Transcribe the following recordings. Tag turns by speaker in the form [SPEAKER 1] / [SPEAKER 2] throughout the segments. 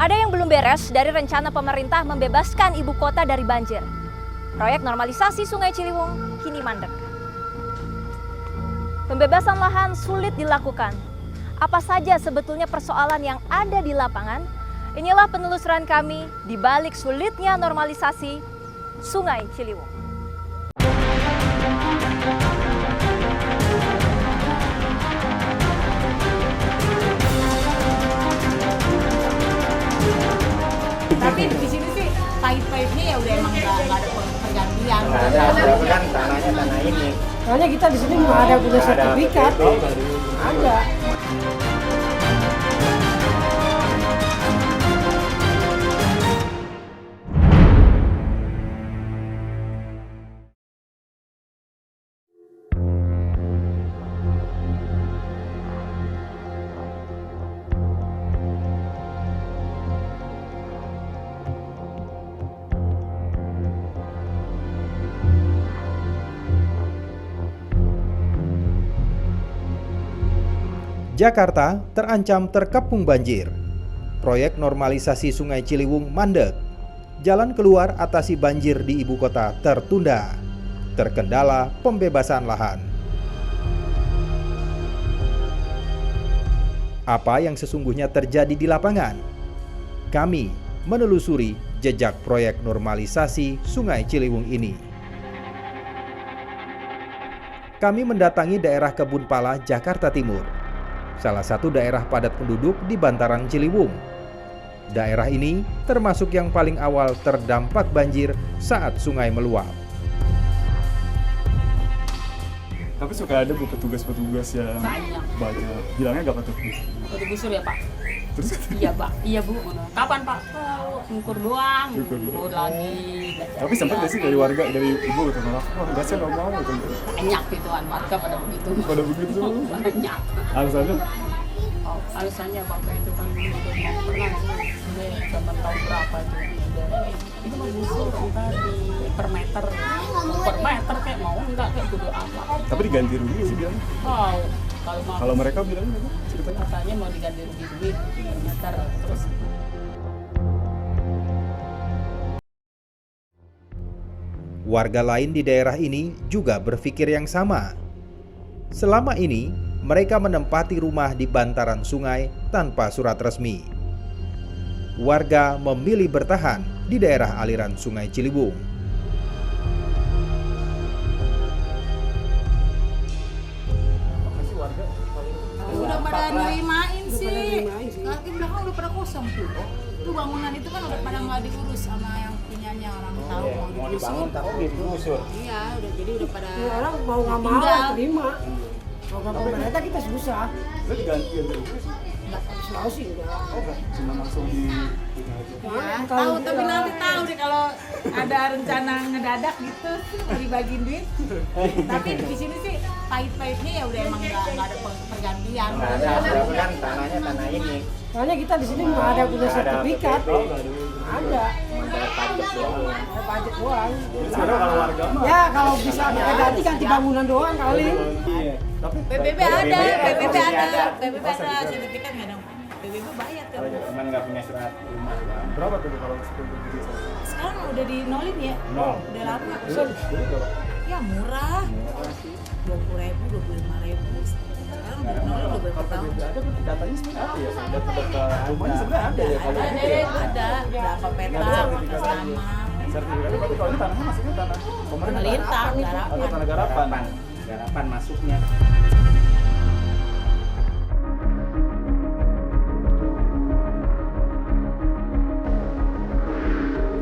[SPEAKER 1] Ada yang belum beres dari rencana pemerintah membebaskan ibu kota dari banjir. Proyek normalisasi Sungai Ciliwung kini mandek. Pembebasan lahan sulit dilakukan. Apa saja sebetulnya persoalan yang ada di lapangan? Inilah penelusuran kami di balik sulitnya normalisasi Sungai Ciliwung.
[SPEAKER 2] Tapi di sini sih pahit-pahitnya ya udah emang nggak ada pergantian.
[SPEAKER 3] Nggak ada, kan tanahnya tanah ini.
[SPEAKER 4] Soalnya kita di sini nggak ada punya sertifikat. Ada.
[SPEAKER 5] Jakarta terancam terkepung banjir. Proyek normalisasi Sungai Ciliwung mandek. Jalan keluar atasi banjir di ibu kota tertunda. Terkendala pembebasan lahan. Apa yang sesungguhnya terjadi di lapangan? Kami menelusuri jejak proyek normalisasi Sungai Ciliwung ini. Kami mendatangi daerah Kebun Pala, Jakarta Timur. Salah satu daerah padat penduduk di bantaran Ciliwung. Daerah ini termasuk yang paling awal terdampak banjir saat sungai meluap.
[SPEAKER 6] Tapi suka ada petugas-petugas yang banyak. Bilangnya nggak patuh.
[SPEAKER 2] Udah gusur ya Pak?
[SPEAKER 6] Terus
[SPEAKER 2] Iya Pak, iya Bu. Kapan Pak? Ngukur doang, ngukur lagi.
[SPEAKER 6] tapi sempat nggak sih dari warga, dari ibu gitu malah, wah nggak sih nggak mau gitu.
[SPEAKER 2] Banyak gituan warga pada begitu.
[SPEAKER 6] Pada begitu.
[SPEAKER 2] Banyak.
[SPEAKER 6] Alasannya?
[SPEAKER 2] Oh, alasannya Bapak itu kan udah zaman tahun berapa itu itu mah gusur kita di per meter kayak mau enggak kayak kudu apa.
[SPEAKER 6] Tapi diganti rugi sih bilangnya.
[SPEAKER 2] Oh,
[SPEAKER 6] Kalau mereka bilangnya apa ceritanya?
[SPEAKER 2] katanya mau diganti rugi duit per meter terus.
[SPEAKER 5] Warga lain di daerah ini juga berpikir yang sama. Selama ini, mereka menempati rumah di bantaran sungai tanpa surat resmi. Warga memilih bertahan di daerah aliran Sungai Ciliwung.
[SPEAKER 2] Udah pada nerimain sih. Kaki belakang udah pada kosong tuh. Itu bangunan itu kan udah pada nggak diurus sama yang punyanya, orang tahu
[SPEAKER 3] Mau dibangun tapi digusur.
[SPEAKER 2] Iya, udah pada.
[SPEAKER 4] Ya, orang mau nggak mau terima. Kalau nggak pemerintah kita susah.
[SPEAKER 6] Itu diganti rugi sih.
[SPEAKER 4] Tahu sih enggak.
[SPEAKER 6] Oh nggak, cuma langsung di
[SPEAKER 2] Ya, tahu tapi nanti tahu deh kalau ada rencana ngedadak gitu dibagiin duit. Tapi di sini sih pahit-pahitnya ya udah emang nggak ada pergantian.
[SPEAKER 3] Nggak ada, kan tanahnya tanah ini.
[SPEAKER 4] Soalnya kita di sini nggak ada punya sertifikat. Ada.
[SPEAKER 3] Bayar pajak doang.
[SPEAKER 4] Ada pajak doang.
[SPEAKER 6] sekarang kalau warga mah.
[SPEAKER 4] Ya kalau bisa kita ganti bangunan doang kali.
[SPEAKER 6] Iya. Tapi
[SPEAKER 2] PBB ada, sertifikat nggak dong? PBB bayar kan.
[SPEAKER 3] Cuman nggak punya surat rumah doang.
[SPEAKER 6] berapa tuh kalau seperti itu?
[SPEAKER 2] Sekarang udah dinolin ya?
[SPEAKER 3] Nol.
[SPEAKER 2] Udah lama.
[SPEAKER 6] Dulu berapa?
[SPEAKER 2] Ya murah. 20.000, 25.000. Sekarang udah dinolin udah berapa tahun?
[SPEAKER 6] Ada datanya sebenarnya ada ya, data rumahnya sebenarnya ada ya. Kalau
[SPEAKER 2] Ada berapa peta, atas nama.
[SPEAKER 6] sertifikatnya berarti kalau ini tanahnya maksudnya tanah
[SPEAKER 2] Pemerintah, garapan.
[SPEAKER 6] atau tanah garapan.
[SPEAKER 3] Garapan masuknya.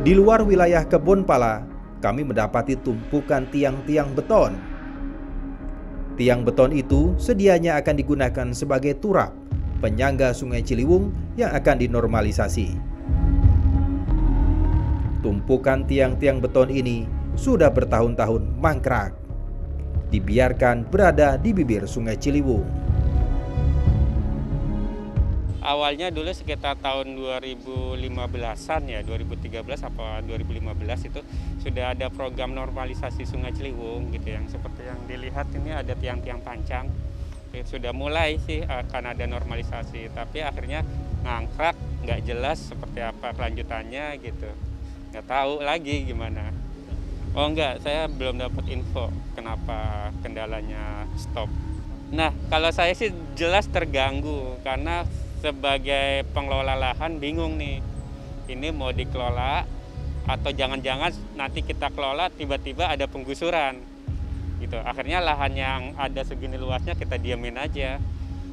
[SPEAKER 5] Di luar wilayah Kebun Pala, kami mendapati tumpukan tiang-tiang beton. Tiang beton itu sedianya akan digunakan sebagai turap penyangga Sungai Ciliwung yang akan dinormalisasi. Tumpukan tiang-tiang beton ini sudah bertahun-tahun mangkrak, dibiarkan berada di bibir Sungai Ciliwung.
[SPEAKER 7] Awalnya dulu sekitar tahun 2015-an ya, 2013 apa 2015 itu sudah ada program normalisasi Sungai Ciliwung gitu, yang seperti yang dilihat ini ada tiang-tiang pancang. Sudah mulai sih akan ada normalisasi, tapi akhirnya ngangkrak nggak jelas seperti apa kelanjutannya gitu, nggak tahu lagi gimana. Oh enggak, saya belum dapat info kenapa kendalanya stop. Nah, kalau saya sih jelas terganggu karena sebagai pengelola lahan bingung nih, ini mau dikelola atau jangan-jangan nanti kita kelola tiba-tiba ada penggusuran gitu. Akhirnya lahan yang ada segini luasnya kita diamin aja.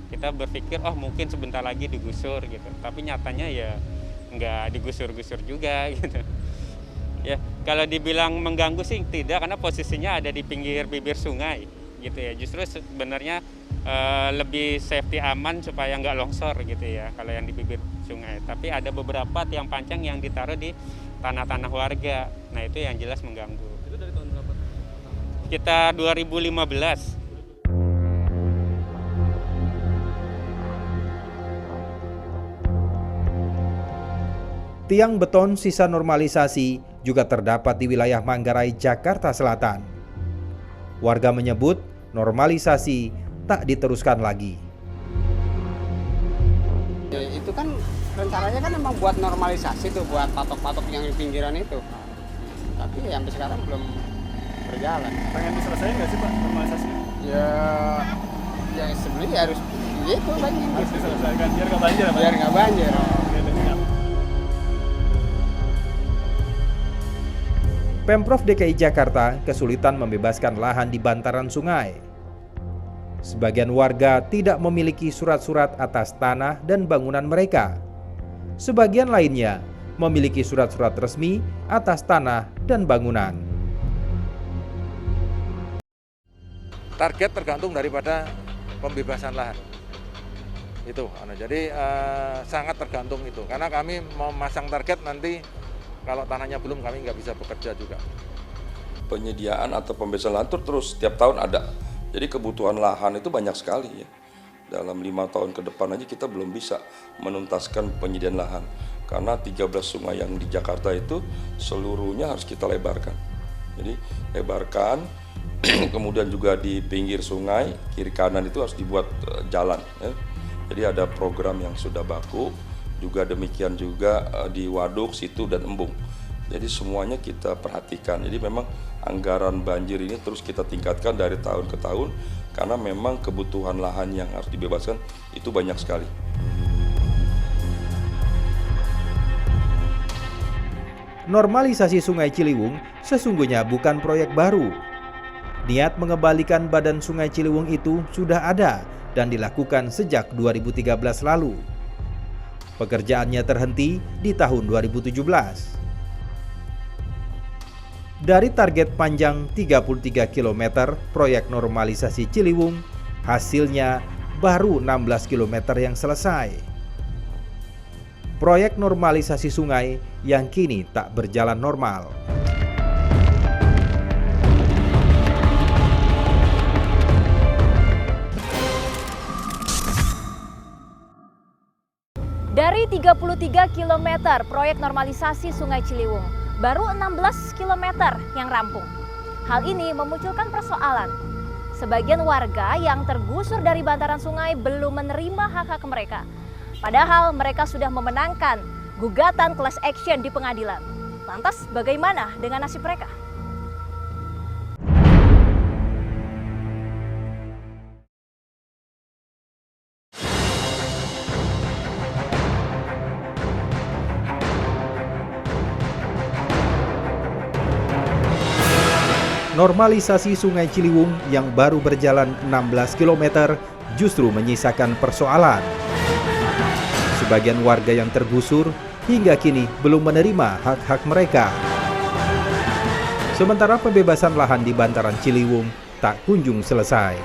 [SPEAKER 7] Kita berpikir oh mungkin sebentar lagi digusur gitu, tapi nyatanya ya nggak digusur-gusur juga gitu. Ya kalau dibilang mengganggu sih tidak, karena posisinya ada di pinggir bibir sungai gitu ya. Justru sebenarnya lebih safety aman supaya nggak longsor gitu ya kalau yang di bibir sungai. Tapi ada beberapa tiang pancang yang ditaruh di tanah-tanah warga. Nah itu yang jelas mengganggu. Itu dari tahun berapa? Kita 2015.
[SPEAKER 5] Tiang beton sisa normalisasi juga terdapat di wilayah Manggarai, Jakarta Selatan. Warga menyebut normalisasi tak diteruskan lagi.
[SPEAKER 8] Ya, itu kan rencananya kan memang buat normalisasi tuh, buat patok-patok yang di pinggiran itu. Tapi sampai sekarang belum berjalan.
[SPEAKER 6] Pengen diselesaikan nggak sih Pak normalisasi?
[SPEAKER 8] Ya sebenarnya harus gitu banjir.
[SPEAKER 6] Harus diselesaikan biar nggak banjir ya Pak?
[SPEAKER 8] Biar nggak banjir.
[SPEAKER 6] Oke, dengar.
[SPEAKER 5] Pemprov DKI Jakarta kesulitan membebaskan lahan di bantaran sungai. Sebagian warga tidak memiliki surat-surat atas tanah dan bangunan mereka. Sebagian lainnya memiliki surat-surat resmi atas tanah dan bangunan.
[SPEAKER 9] Target tergantung daripada pembebasan lahan. Itu, jadi sangat tergantung itu. Karena kami memasang target nanti kalau tanahnya belum kami nggak bisa bekerja juga.
[SPEAKER 10] Penyediaan atau pembebasan lahan terus setiap tahun ada. Jadi kebutuhan lahan itu banyak sekali ya. Dalam 5 tahun ke depan aja kita belum bisa menuntaskan penyediaan lahan. Karena 13 sungai yang di Jakarta itu seluruhnya harus kita lebarkan. Jadi lebarkan, kemudian juga di pinggir sungai, kiri kanan itu harus dibuat jalan. Ya. Jadi ada program yang sudah baku, juga demikian juga di waduk, situ, dan embung. Jadi semuanya kita perhatikan. Jadi memang anggaran banjir ini terus kita tingkatkan dari tahun ke tahun karena memang kebutuhan lahan yang harus dibebaskan itu banyak sekali.
[SPEAKER 5] Normalisasi Sungai Ciliwung sesungguhnya bukan proyek baru. Niat mengembalikan badan Sungai Ciliwung itu sudah ada dan dilakukan sejak 2013 lalu. Pekerjaannya terhenti di tahun 2017. Dari target panjang 33 km proyek normalisasi Ciliwung, hasilnya baru 16 km yang selesai. Proyek normalisasi sungai yang kini tak berjalan normal.
[SPEAKER 1] Dari 33 km proyek normalisasi Sungai Ciliwung, baru 16 km yang rampung. Hal ini memunculkan persoalan. Sebagian warga yang tergusur dari bantaran sungai belum menerima hak-hak mereka. Padahal mereka sudah memenangkan gugatan class action di pengadilan. Lantas bagaimana dengan nasib mereka?
[SPEAKER 5] Normalisasi Sungai Ciliwung yang baru berjalan 16 km justru menyisakan persoalan. Sebagian warga yang tergusur hingga kini belum menerima hak-hak mereka. Sementara pembebasan lahan di bantaran Ciliwung tak kunjung selesai.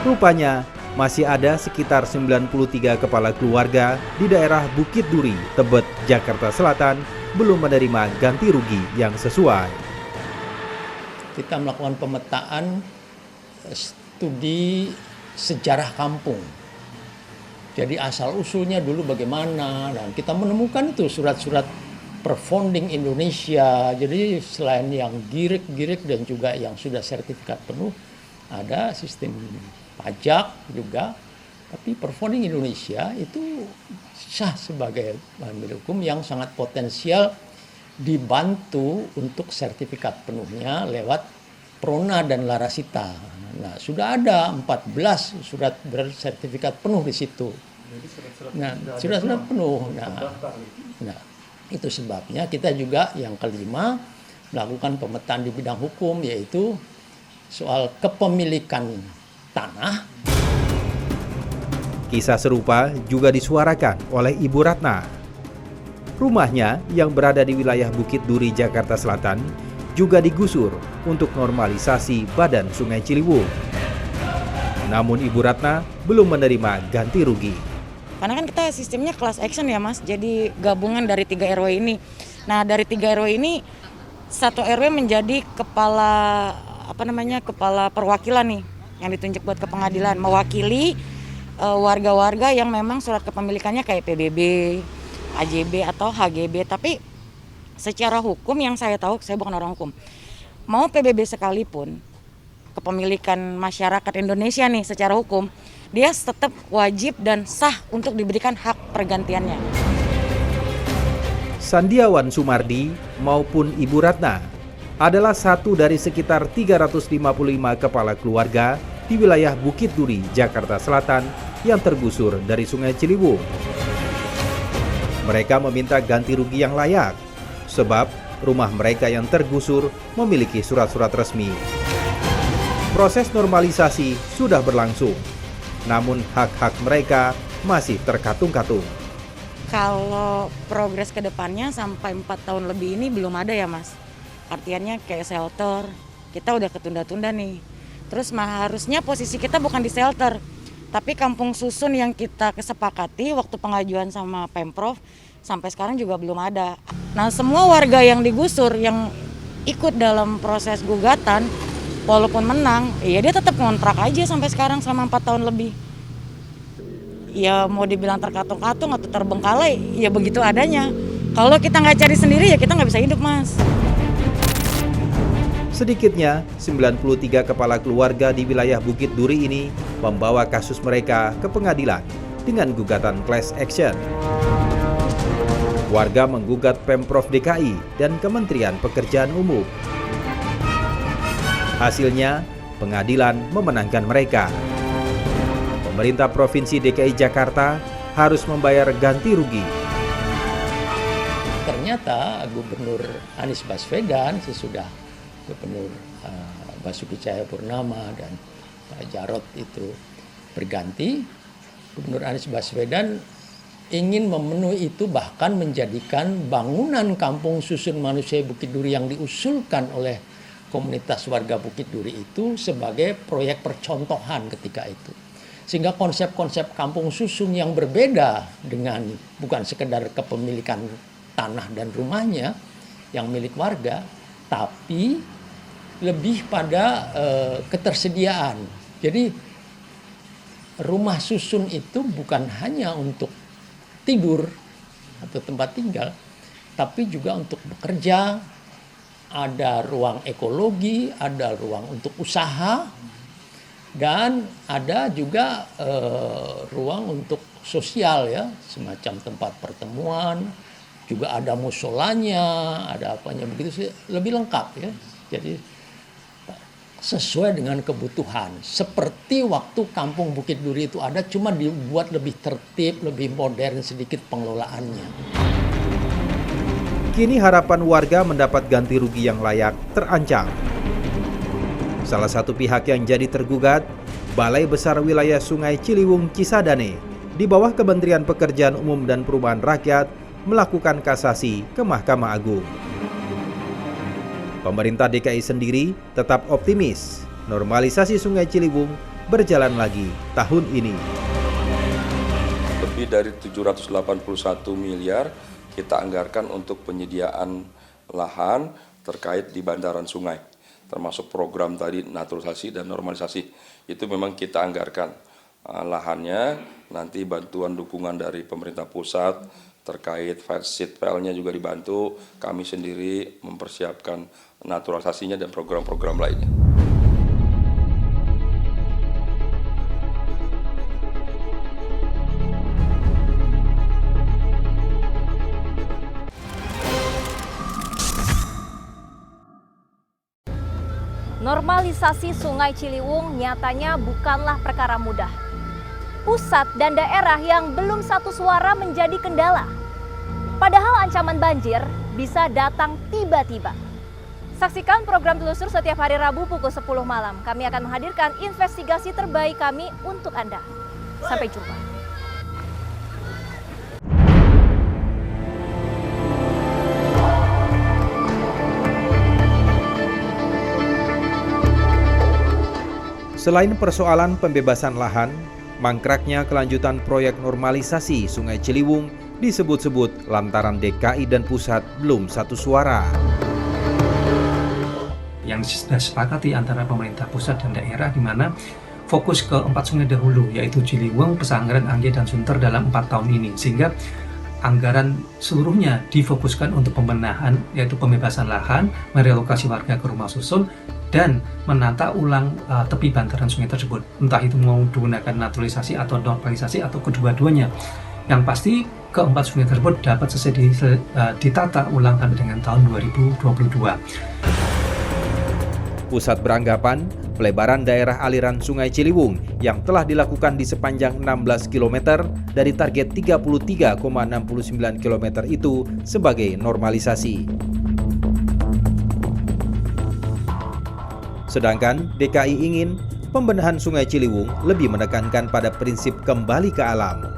[SPEAKER 5] Rupanya masih ada sekitar 93 kepala keluarga di daerah Bukit Duri, Tebet, Jakarta Selatan belum menerima ganti rugi yang sesuai.
[SPEAKER 11] Kita melakukan pemetaan studi sejarah kampung. Jadi asal-usulnya dulu bagaimana, dan kita menemukan itu surat-surat perfounding Indonesia. Jadi selain yang girik-girik dan juga yang sudah sertifikat penuh, ada sistem pajak juga, Tapi performing Indonesia itu sah sebagai bahan milik hukum yang sangat potensial dibantu untuk sertifikat penuhnya lewat Prona dan Larasita. Nah, sudah ada 14 surat bersertifikat penuh di situ. Nah, surat-surat penuh. Nah, itu sebabnya kita juga yang kelima melakukan pemetaan di bidang hukum, yaitu soal kepemilikan tanah.
[SPEAKER 5] Kisah serupa juga disuarakan oleh Ibu Ratna. Rumahnya yang berada di wilayah Bukit Duri, Jakarta Selatan juga digusur untuk normalisasi badan Sungai Ciliwung. Namun Ibu Ratna belum menerima ganti rugi.
[SPEAKER 12] Karena kan kita sistemnya class action ya Mas, jadi gabungan dari 3 RW ini. Nah dari 3 RW ini, 1 RW menjadi kepala kepala perwakilan nih yang ditunjuk buat ke pengadilan, mewakili warga-warga yang memang surat kepemilikannya kayak PBB, AJB atau HGB. Tapi secara hukum yang saya tahu, saya bukan orang hukum, mau PBB sekalipun, kepemilikan masyarakat Indonesia nih secara hukum, dia tetap wajib dan sah untuk diberikan hak pergantiannya.
[SPEAKER 5] Sandiawan Sumardi maupun Ibu Ratna adalah satu dari sekitar 355 kepala keluarga di wilayah Bukit Duri, Jakarta Selatan yang tergusur dari Sungai Ciliwung. Mereka meminta ganti rugi yang layak, sebab rumah mereka yang tergusur memiliki surat-surat resmi. Proses normalisasi sudah berlangsung, namun hak-hak mereka masih terkatung-katung.
[SPEAKER 12] Kalau progres ke depannya sampai 4 tahun lebih ini belum ada ya Mas. Artinya kayak shelter, kita udah ketunda-tunda nih. Terus harusnya posisi kita bukan di shelter, tapi kampung susun yang kita kesepakati waktu pengajuan sama Pemprov sampai sekarang juga belum ada. Nah semua warga yang digusur, yang ikut dalam proses gugatan, walaupun menang, ya dia tetap ngontrak aja sampai sekarang selama 4 tahun lebih. Ya mau dibilang terkatung-katung atau terbengkalai, ya begitu adanya. Kalau kita nggak cari sendiri ya kita nggak bisa hidup Mas.
[SPEAKER 5] Sedikitnya 93 kepala keluarga di wilayah Bukit Duri ini membawa kasus mereka ke pengadilan dengan gugatan class action. Warga menggugat Pemprov DKI dan Kementerian Pekerjaan Umum. Hasilnya, pengadilan memenangkan mereka. Pemerintah Provinsi DKI Jakarta harus membayar ganti rugi.
[SPEAKER 11] Ternyata Gubernur Anies Baswedan sesudah Gubernur Basuki Cahayapurnama dan Pak Jarot itu berganti, Gubernur Anies Baswedan ingin memenuhi itu, bahkan menjadikan bangunan kampung susun manusia Bukit Duri yang diusulkan oleh komunitas warga Bukit Duri itu sebagai proyek percontohan ketika itu. Sehingga konsep-konsep kampung susun yang berbeda dengan bukan sekedar kepemilikan tanah dan rumahnya yang milik warga, tapi lebih pada ketersediaan. Jadi rumah susun itu bukan hanya untuk tidur atau tempat tinggal, tapi juga untuk bekerja. Ada ruang ekologi, ada ruang untuk usaha, dan ada juga ruang untuk sosial ya, semacam tempat pertemuan. Juga ada musolanya, ada apanya, begitu lebih lengkap ya. Jadi sesuai dengan kebutuhan. Seperti waktu kampung Bukit Duri itu ada, cuma dibuat lebih tertib, lebih modern sedikit pengelolaannya.
[SPEAKER 5] Kini harapan warga mendapat ganti rugi yang layak terancam. Salah satu pihak yang jadi tergugat, Balai Besar Wilayah Sungai Ciliwung Cisadane, di bawah Kementerian Pekerjaan Umum dan Perumahan Rakyat, melakukan kasasi ke Mahkamah Agung. Pemerintah DKI sendiri tetap optimis normalisasi Sungai Ciliwung berjalan lagi tahun ini.
[SPEAKER 10] Lebih dari 781 miliar kita anggarkan untuk penyediaan lahan terkait di bantaran sungai, termasuk program tadi naturalisasi dan normalisasi. Itu memang kita anggarkan lahannya, nanti bantuan dukungan dari pemerintah pusat terkait seat file-nya juga dibantu, kami sendiri mempersiapkan naturalisasinya dan program-program lainnya.
[SPEAKER 1] Normalisasi Sungai Ciliwung nyatanya bukanlah perkara mudah. Pusat dan daerah yang belum satu suara menjadi kendala. Padahal ancaman banjir bisa datang tiba-tiba. Saksikan program Telusur setiap hari Rabu pukul 10 malam. Kami akan menghadirkan investigasi terbaik kami untuk Anda. Sampai jumpa.
[SPEAKER 5] Selain persoalan pembebasan lahan, mangkraknya kelanjutan proyek normalisasi Sungai Ciliwung disebut-sebut lantaran DKI dan pusat belum satu suara.
[SPEAKER 13] Yang sudah sepakati antara pemerintah pusat dan daerah, di mana fokus ke 4 sungai dahulu, yaitu Ciliwung, Pesanggaran, Angge, dan Sunter dalam 4 tahun ini, sehingga anggaran seluruhnya difokuskan untuk pembenahan, yaitu pembebasan lahan, merelokasi warga ke rumah susun, dan menata ulang tepi bantaran sungai tersebut. Entah itu mau digunakan naturalisasi atau normalisasi atau kedua-duanya. Yang pasti keempat sungai tersebut dapat selesai ditata ulang sampai dengan tahun 2022.
[SPEAKER 5] Pusat beranggapan pelebaran daerah aliran Sungai Ciliwung yang telah dilakukan di sepanjang 16 km dari target 33,69 km itu sebagai normalisasi. Sedangkan DKI ingin pembenahan Sungai Ciliwung lebih menekankan pada prinsip kembali ke alam.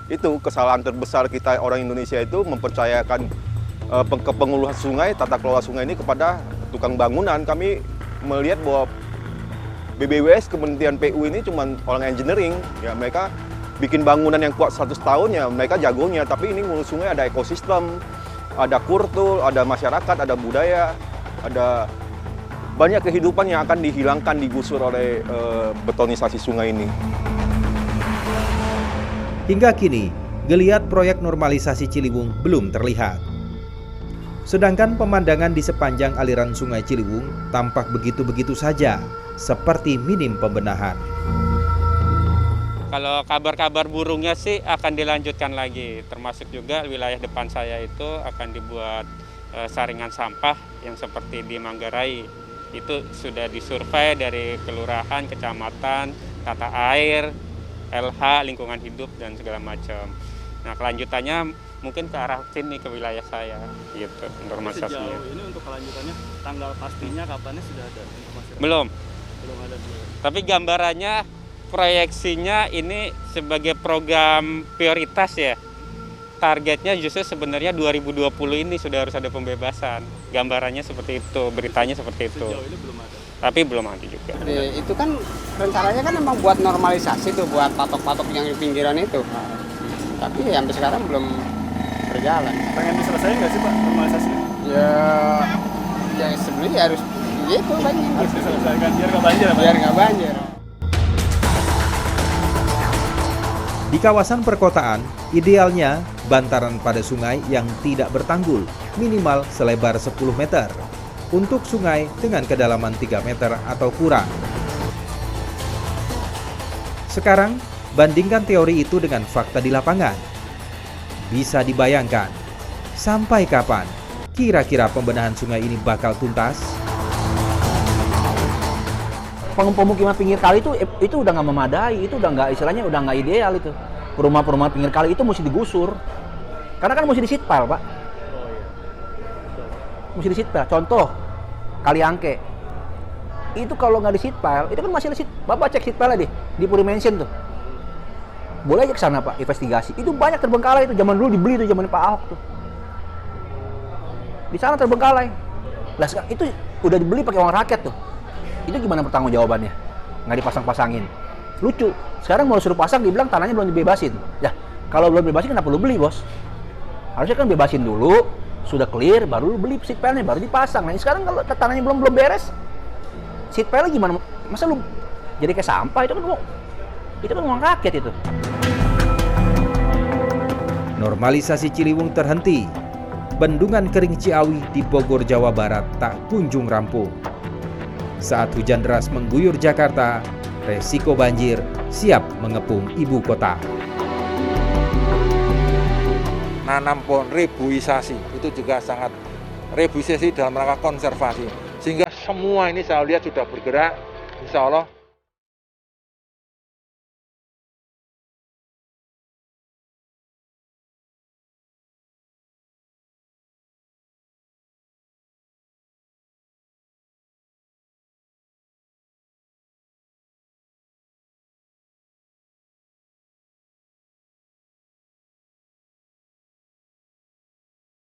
[SPEAKER 14] Itu kesalahan terbesar kita orang Indonesia itu mempercayakan kepengelolaan sungai, tata kelola sungai ini kepada tukang bangunan. Kami melihat bahwa BBWS, Kementerian PU ini cuma orang engineering, ya mereka bikin bangunan yang kuat 100 tahun ya mereka jagonya, tapi ini ngurus sungai ada ekosistem, ada kultur, ada masyarakat, ada budaya, ada banyak kehidupan yang akan dihilangkan, digusur oleh betonisasi sungai ini.
[SPEAKER 5] Hingga kini, geliat proyek normalisasi Ciliwung belum terlihat. Sedangkan pemandangan di sepanjang aliran Sungai Ciliwung tampak begitu-begitu saja, seperti minim pembenahan.
[SPEAKER 7] Kalau kabar-kabar burungnya sih akan dilanjutkan lagi, termasuk juga wilayah depan saya itu akan dibuat saringan sampah yang seperti di Manggarai. Itu sudah disurvei dari kelurahan, kecamatan, tata air, LH, lingkungan hidup, dan segala macam. Nah, kelanjutannya mungkin ke arah sini, ke wilayah saya, gitu, normalisasinya.
[SPEAKER 6] Sejauh ini untuk kelanjutannya, tanggal pastinya kapannya sudah ada informasi?
[SPEAKER 7] Belum.
[SPEAKER 6] Belum ada.
[SPEAKER 7] Tapi gambarannya, proyeksinya ini sebagai program prioritas ya. Targetnya justru sebenarnya 2020 ini sudah harus ada pembebasan. Gambarannya seperti itu, beritanya seperti itu.
[SPEAKER 6] Sejauh ini belum ada.
[SPEAKER 7] Tapi belum ada juga.
[SPEAKER 8] Itu kan rencananya kan memang buat normalisasi tuh, buat patok-patok yang di pinggiran itu. Tapi sampai sekarang belum berjalan.
[SPEAKER 6] Pengen diselesaikan nggak sih Pak normalisasinya?
[SPEAKER 8] Ya sebenarnya harus gitu kan.
[SPEAKER 6] Harus diselesaikan biar nggak banjir ya Pak?
[SPEAKER 8] Biar nggak banjir.
[SPEAKER 5] Di kawasan perkotaan, idealnya bantaran pada sungai yang tidak bertanggul, minimal selebar 10 meter. Untuk sungai dengan kedalaman 3 meter atau kurang. Sekarang, bandingkan teori itu dengan fakta di lapangan. Bisa dibayangkan, sampai kapan kira-kira pembenahan sungai ini bakal tuntas?
[SPEAKER 15] Pemukiman pinggir kali itu udah nggak memadai, itu udah nggak, istilahnya udah nggak ideal itu. Perumahan-perumahan pinggir kali itu mesti digusur, karena kan mesti disitpal Pak. Mesti disitpal. Contoh Kali Angke, itu kalau nggak disitpal, itu kan masih disit. Bapak cek sitpalnya deh di Puri Mansion tuh. Boleh aja ke sana Pak, investigasi. Itu banyak terbengkalai itu, zaman dulu dibeli tuh, zaman Pak Ahok tuh. Di sana terbengkalai. Lah itu udah dibeli pakai uang rakyat tuh. Itu gimana pertanggungjawabannya? Nggak dipasang-pasangin. Lucu. Sekarang mau suruh pasang, dibilang tanahnya belum dibebasin. Ya, kalau belum dibebasin kenapa lu beli, Bos? Harusnya kan bebasin dulu, sudah clear, baru lu beli seat pile-nya, baru dipasang. Nah, sekarang kalau tanahnya belum beres, seat pile gimana? Masa lu jadi kayak sampah? Itu kan uang rakyat itu.
[SPEAKER 5] Normalisasi Ciliwung terhenti. Bendungan kering Ciawi di Bogor, Jawa Barat tak kunjung rampung. Saat hujan deras mengguyur Jakarta, resiko banjir siap mengepung ibu kota.
[SPEAKER 9] Nanam pohon rebuisasi itu juga sangat rebuisasi dalam rangka konservasi, sehingga semua ini saya lihat sudah bergerak, insya Allah